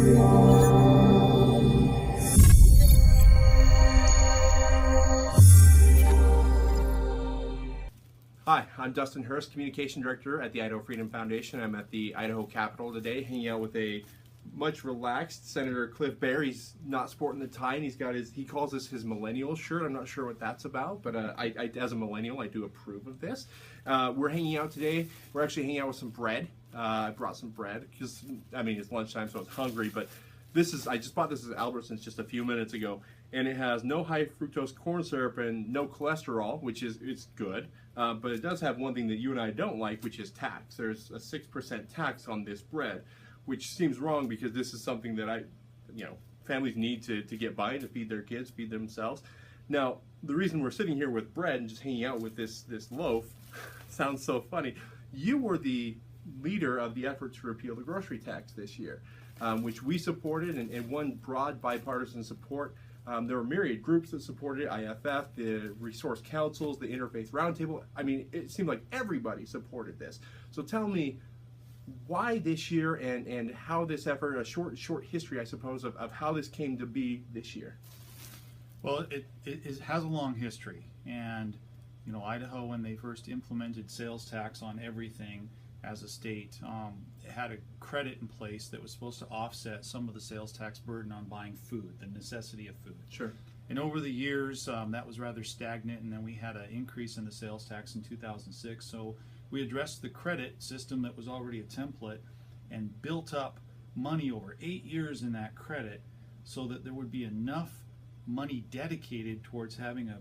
Hi, I'm Dustin Hurst, Communication Director at the Idaho Freedom Foundation. I'm at the Idaho Capitol today, hanging out with a much relaxed Senator Cliff Bear. He's not sporting the tie, and he calls this his millennial shirt. I'm not sure what that's about, but I as a millennial, I do approve of this. We're hanging out today. We're actually hanging out with some bread. I brought some bread because, I mean, it's lunchtime, so I was hungry, but I just bought this at Albertsons just a few minutes ago, and it has no high fructose corn syrup and no cholesterol, which it's good. But it does have one thing that you and I don't like, which is tax. There's a 6% tax on this bread, which seems wrong because this is something that families need to get by, to feed their kids, feed themselves. Now, the reason we're sitting here with bread and just hanging out with this loaf sounds so funny. You were the leader of the effort to repeal the grocery tax this year, which we supported and won broad bipartisan support. There were myriad groups that supported it, IFF, the Resource Councils, the Interfaith Roundtable. I mean, it seemed like everybody supported this. So tell me why this year and how this effort, a short history, I suppose, of how this came to be this year. Well, it has a long history. And, Idaho, when they first implemented sales tax on everything as a state, it had a credit in place that was supposed to offset some of the sales tax burden on buying food, the necessity of food. Sure. And over the years, that was rather stagnant, and then we had an increase in the sales tax in 2006. So we addressed the credit system that was already a template and built up money over 8 years in that credit so that there would be enough money dedicated towards having a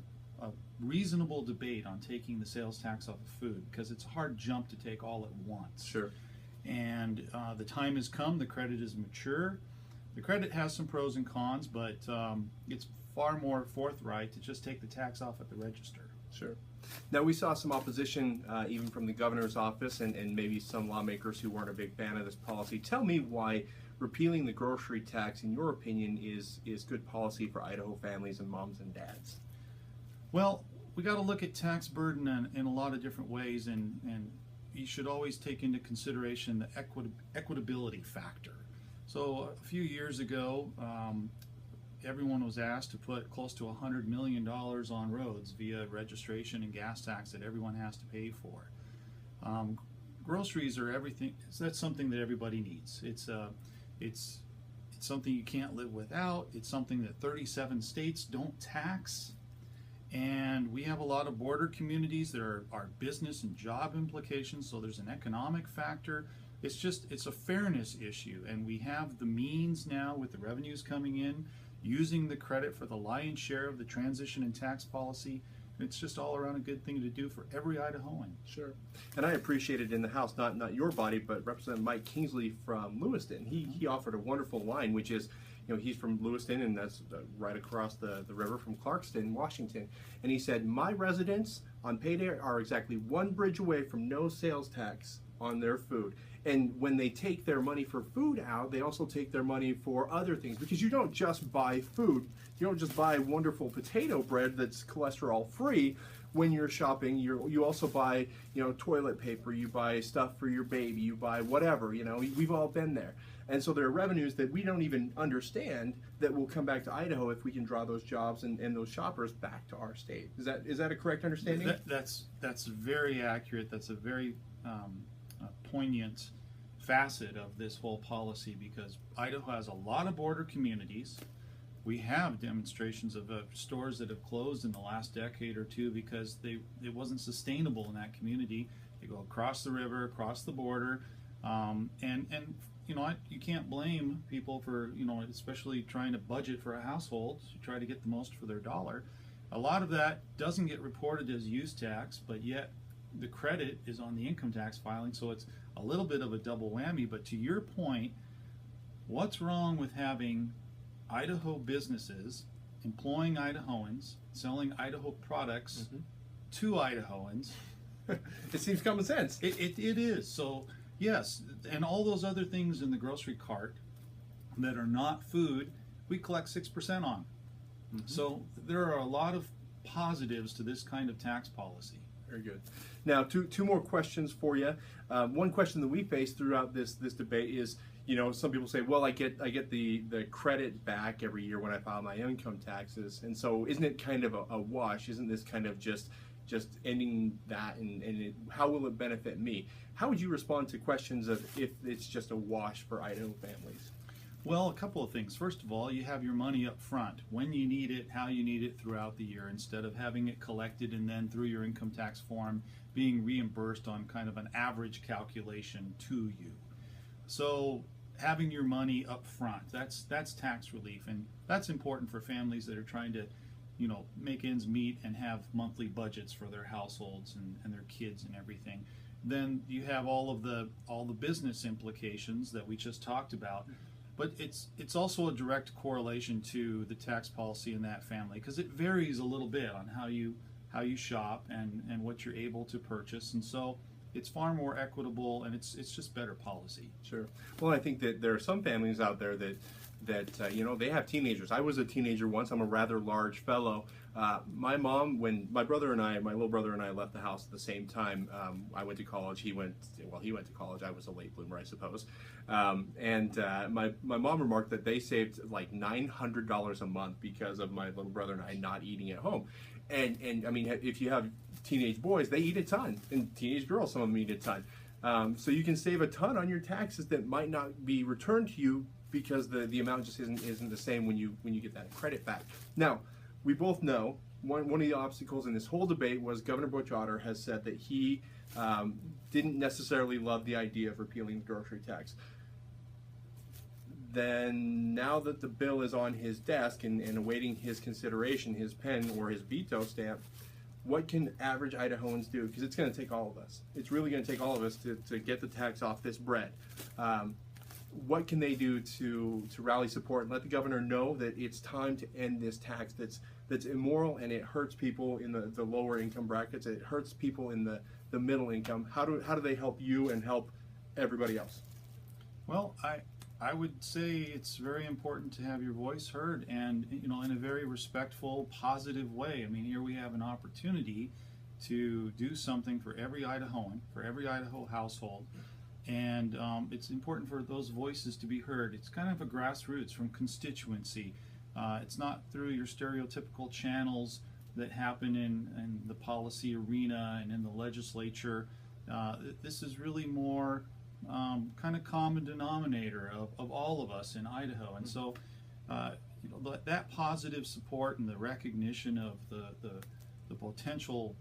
reasonable debate on taking the sales tax off of food, because it's a hard jump to take all at once. Sure. And the time has come. The credit is mature. The credit has some pros and cons, but it's far more forthright to just take the tax off at the register. Sure. Now, we saw some opposition even from the governor's office and maybe some lawmakers who weren't a big fan of this policy. Tell me why repealing the grocery tax, in your opinion, is good policy for Idaho families and moms and dads. Well, we got to look at tax burden in a lot of different ways, and you should always take into consideration the equitability factor. So a few years ago, everyone was asked to put close to $100 million on roads via registration and gas tax that everyone has to pay for. Groceries are everything. That's something that everybody needs. It's something you can't live without. It's something that 37 states don't tax. And we have a lot of border communities. There are business and job implications, so there's an economic factor. It's a fairness issue, and we have the means now with the revenues coming in, using the credit for the lion's share of the transition and tax policy. It's just all around a good thing to do for every Idahoan. Sure. And I appreciated in the House, not your body, but Representative Mike Kingsley from Lewiston. He offered a wonderful line, which is, he's from Lewiston, and that's right across the river from Clarkston, Washington. And he said, my residents on payday are exactly one bridge away from no sales tax on their food. And when they take their money for food out, they also take their money for other things, because you don't just buy food. You don't just buy wonderful potato bread that's cholesterol free. When you're shopping, you also buy, toilet paper, you buy stuff for your baby, you buy whatever, we've all been there. And so there are revenues that we don't even understand that will come back to Idaho if we can draw those jobs and those shoppers back to our state. Is that a correct understanding? That's very accurate. That's a very poignant facet of this whole policy, because Idaho has a lot of border communities. We have demonstrations of stores that have closed in the last decade or two because it wasn't sustainable in that community. They go across the river, across the border, and you can't blame people for, especially trying to budget for a household to try to get the most for their dollar. A lot of that doesn't get reported as use tax, but yet the credit is on the income tax filing, so it's a little bit of a double whammy. But to your point, what's wrong with having Idaho businesses employing Idahoans, selling Idaho products to Idahoans? It seems common sense. It is. So yes, and all those other things in the grocery cart that are not food, we collect 6% on. So there are a lot of positives to this kind of tax policy. Very good. Now, two more questions for you. One question that we face throughout this debate is, you know, some people say, well, I get the credit back every year when I file my income taxes, and so isn't it kind of a wash? Isn't this kind of just ending that, and how will it benefit me? How would you respond to questions of if it's just a wash for Idaho families? Well, a couple of things. First of all, you have your money up front, when you need it, how you need it throughout the year, instead of having it collected and then through your income tax form being reimbursed on kind of an average calculation to you. So having your money up front, that's tax relief, and that's important for families that are trying to, you know, make ends meet and have monthly budgets for their households and their kids and everything. Then you have all the business implications that we just talked about. But it's also a direct correlation to the tax policy in that family, because it varies a little bit on how you shop and what you're able to purchase, and so it's far more equitable, and it's just better policy. Sure. Well, I think that there are some families out there that you know, they have teenagers. I was a teenager once. I'm a rather large fellow. My mom, when my little brother and I left the house at the same time, I went to college. He went to college. I was a late bloomer, I suppose. And my mom remarked that they saved like $900 a month because of my little brother and I not eating at home. And I mean, if you have teenage boys, they eat a ton, and teenage girls, some of them eat a ton. So you can save a ton on your taxes that might not be returned to you because the amount just isn't the same when you get that credit back. Now, we both know one of the obstacles in this whole debate was Governor Butch Otter has said that he didn't necessarily love the idea of repealing the grocery tax. Then now that the bill is on his desk and awaiting his consideration, his pen or his veto stamp, what can average Idahoans do? Because it's going to take all of us. It's really going to take all of us to get the tax off this bread. What can they do to rally support and let the governor know that it's time to end this tax that's immoral, and it hurts people in the lower income brackets, it hurts people in the middle income? How do they help you and help everybody else? Well, I would say it's very important to have your voice heard, and, you know, in a very respectful, positive way. I mean, here we have an opportunity to do something for every Idahoan, for every Idaho household, and it's important for those voices to be heard. It's kind of a grassroots from constituency. It's not through your stereotypical channels that happen in the policy arena and in the legislature. This is really more kind of common denominator of all of us in Idaho, and so you know, that positive support and the recognition of the potential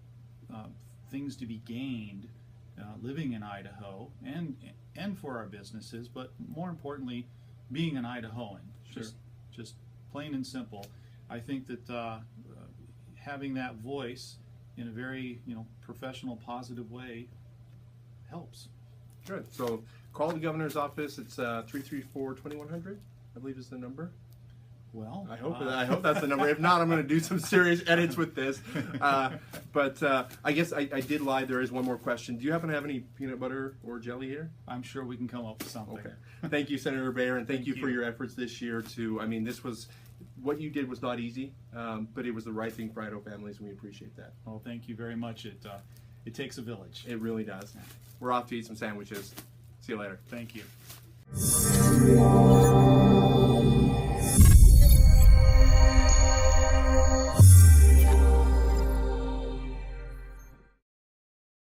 things to be gained living in Idaho and for our businesses, but more importantly, being an Idahoan, just plain and simple. I think that having that voice in a very, you know, professional, positive way helps. Good. So call the governor's office. It's 334-2100, I believe is the number. Well, I hope that's the number. If not, I'm going to do some serious edits with this. But I guess I did lie. There is one more question. Do you happen to have any peanut butter or jelly here? I'm sure we can come up with something. Okay. Thank you, Senator Bayer, and thank you for your efforts this year. I mean, what you did was not easy, but it was the right thing for Idaho families, and we appreciate that. Well, thank you very much. It takes a village. It really does. We're off to eat some sandwiches. See you later. Thank you.